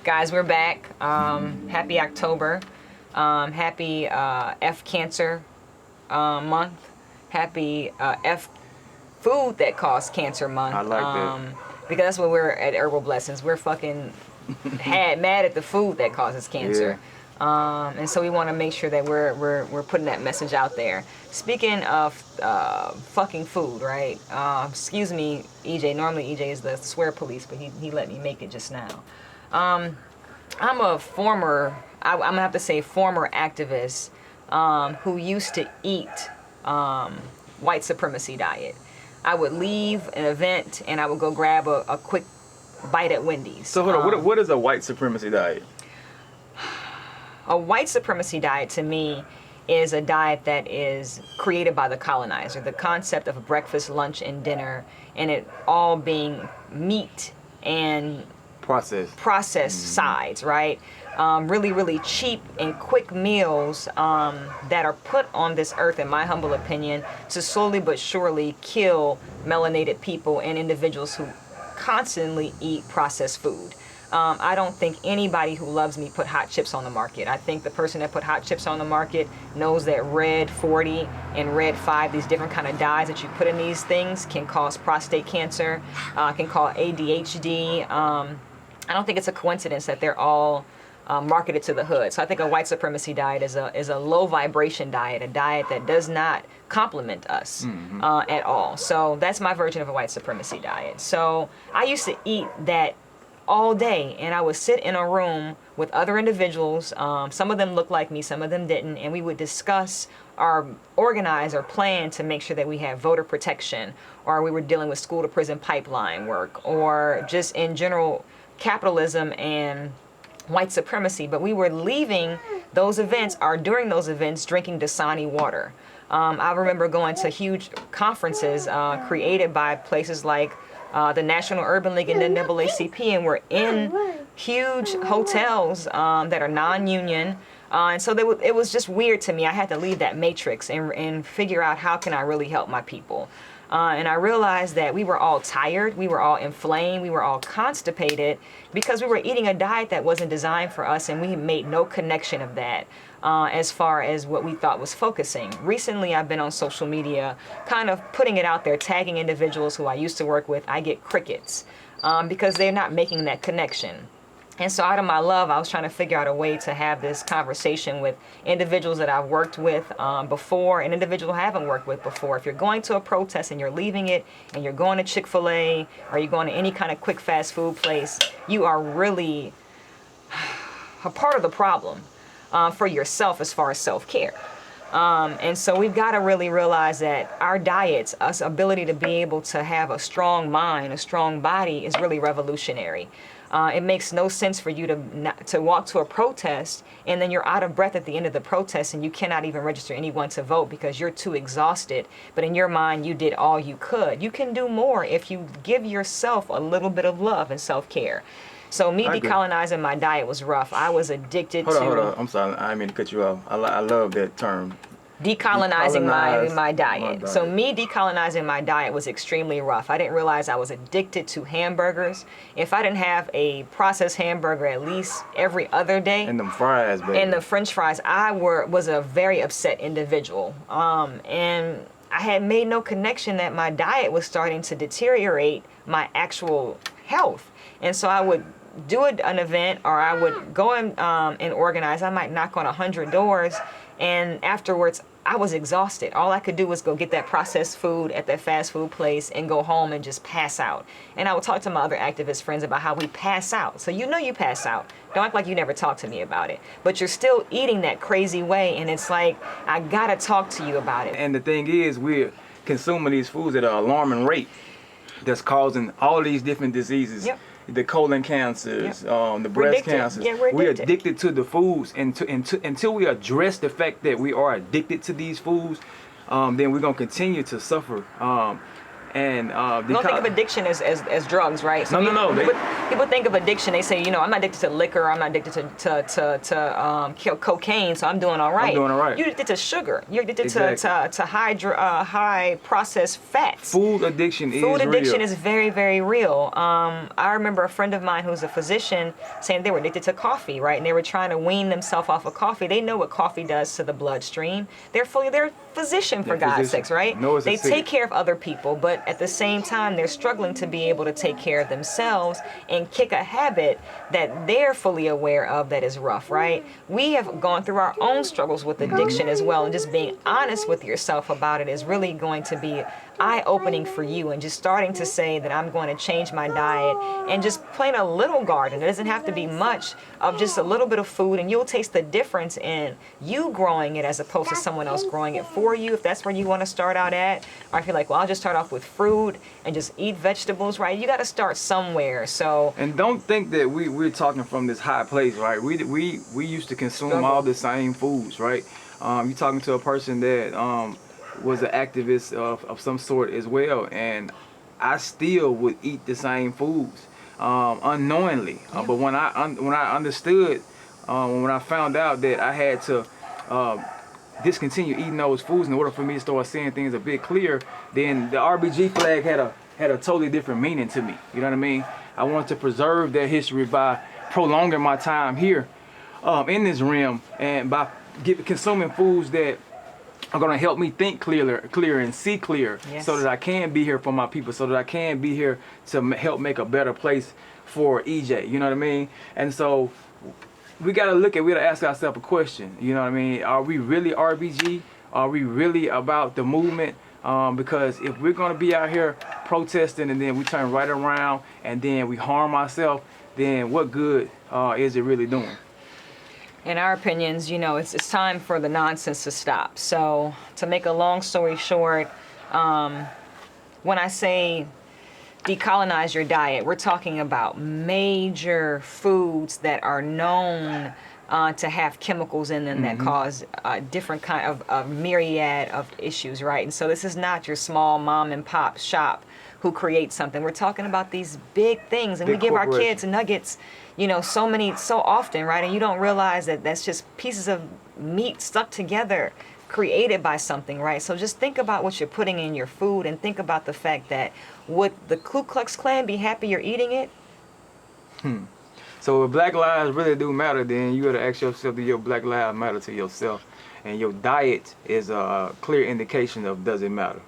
Guys, we're back. Happy October. Happy F Cancer month. Happy F Food That Causes Cancer month. I like that. Because that's what we're at Herbal Blessings. We're fucking mad at the food that causes cancer. And so we want to make sure that we're putting that message out there. Speaking of fucking food, right? Excuse me, EJ. Normally EJ is the swear police, but he let me make it just now. I'm a former, I'm gonna have to say former activist who used to eat white supremacy diet. I would leave an event and I would go grab a quick bite at Wendy's. So hold on, what is a white supremacy diet? A white supremacy diet to me is a diet that is created by the colonizer. The concept of a breakfast, lunch, and dinner, and it all being meat and processed sides, right? Really, really cheap and quick meals that are put on this earth, in my humble opinion, to slowly but surely kill melanated people and individuals who constantly eat processed food. I don't think anybody who loves me put hot chips on the market. I think the person that put hot chips on the market knows that red 40 and red 5, these different kind of dyes that you put in these things, can cause prostate cancer, can cause ADHD. I don't think it's a coincidence that they're all marketed to the hood. So I think a white supremacy diet is a low vibration diet, a diet that does not complement us at all. So that's my version of a white supremacy diet. So I used to eat that all day, and I would sit in a room with other individuals. Some of them looked like me, some of them didn't, and we would discuss organize or plan to make sure that we have voter protection, or we were dealing with school to prison pipeline work, or just in general capitalism and white supremacy. But we were leaving those events, or during those events, drinking Dasani water. I remember going to huge conferences created by places like the National Urban League and the NAACP, and we're in huge hotels that are non-union. And so it was just weird to me. I had to leave that matrix and figure out how can I really help my people. And I realized that we were all tired, we were all inflamed, we were all constipated because we were eating a diet that wasn't designed for us, and we made no connection of that as far as what we thought was focusing. Recently, I've been on social media kind of putting it out there, tagging individuals who I used to work with. I get crickets because they're not making that connection. And so out of my love, I was trying to figure out a way to have this conversation with individuals that I've worked with before and individuals I haven't worked with before. If you're going to a protest and you're leaving it and you're going to Chick-fil-A or you're going to any kind of quick fast food place, you are really a part of the problem for yourself as far as self-care. And so we've got to really realize that our diets, us ability to be able to have a strong mind, a strong body is really revolutionary. It makes no sense for you to walk to a protest and then you're out of breath at the end of the protest and you cannot even register anyone to vote because you're too exhausted. But in your mind, you did all you could. You can do more if you give yourself a little bit of love and self-care. So me decolonizing my diet was rough. I was addicted to... Hold on. I'm sorry. I didn't mean to cut you off. I love that term. Decolonizing my diet. So me decolonizing my diet was extremely rough. I didn't realize I was addicted to hamburgers. If I didn't have a processed hamburger at least every other day, and them fries, baby, and the French fries, I was a very upset individual. And I had made no connection that my diet was starting to deteriorate my actual health. And so I would do an event, or I would go and organize. I might knock on 100 doors, and afterwards I was exhausted. All I could do was go get that processed food at that fast food place and go home and just pass out. And I would talk to my other activist friends about how we pass out. So you pass out. Don't act like you never talked to me about it. But you're still eating that crazy way, and it's like, I gotta talk to you about it. And the thing is, we're consuming these foods at an alarming rate that's causing all these different diseases. Yep. The colon cancers, the breast cancers. Yeah, we're addicted to the foods, and until we address the fact that we are addicted to these foods, then we're gonna continue to suffer. And We don't think of addiction as drugs, right? So No. People think of addiction. They say, I'm not addicted to liquor. I'm not addicted to cocaine. So I'm doing all right. I'm doing all right. You're addicted to sugar. You're addicted Exactly. to high processed fats. Food addiction is Food addiction real. is very, very real. I remember a friend of mine who's a physician saying they were addicted to coffee, right? And they were trying to wean themselves off of coffee. They know what coffee does to the bloodstream. They're a physician, for God's sakes, right? No, it's They acidic. take care of other people, but at the same time, they're struggling to be able to take care of themselves and kick a habit that they're fully aware of that is rough, right? We have gone through our own struggles with addiction as well, and just being honest with yourself about it is really going to be eye-opening for you, and just starting to say that I'm going to change my diet and just plant a little garden. It doesn't have to be much, of just a little bit of food, and you'll taste the difference in you growing it as opposed to someone else growing it for you, if that's where you want to start out at. Or if you're like, well, I'll just start off with fruit and just eat vegetables, right? You got to start somewhere. So, And don't think that we're talking from this high place, right? We used to consume all the same foods, right? You're talking to a person that was an activist of some sort as well, and I still would eat the same foods unknowingly. But when I understood, when I found out that I had to discontinue eating those foods in order for me to start seeing things a bit clearer, then the RBG flag had a totally different meaning to me. You know what I mean? I wanted to preserve that history by prolonging my time here in this realm, and by consuming foods that are going to help me think clearer and see clear, Yes. so that I can be here for my people, so that I can be here to help make a better place for EJ. You know what I mean? And so we got to ask ourselves a question. You know what I mean? Are we really RBG? Are we really about the movement? Because if we're going to be out here protesting and then we turn right around and then we harm ourselves, then what good is it really doing? in our opinions, it's time for the nonsense to stop. So, to make a long story short, when I say decolonize your diet, we're talking about major foods that are known to have chemicals in them that cause different kind of myriad of issues, right? And so this is not your small mom and pop shop who creates something. We're talking about these big things, and we give our kids nuggets, so often, right? And you don't realize that that's just pieces of meat stuck together, created by something, right? So just think about what you're putting in your food, and think about the fact that would the Ku Klux Klan be happy you're eating it? So if Black lives really do matter, then you gotta ask yourself, do your Black lives matter to yourself? And your diet is a clear indication of does it matter.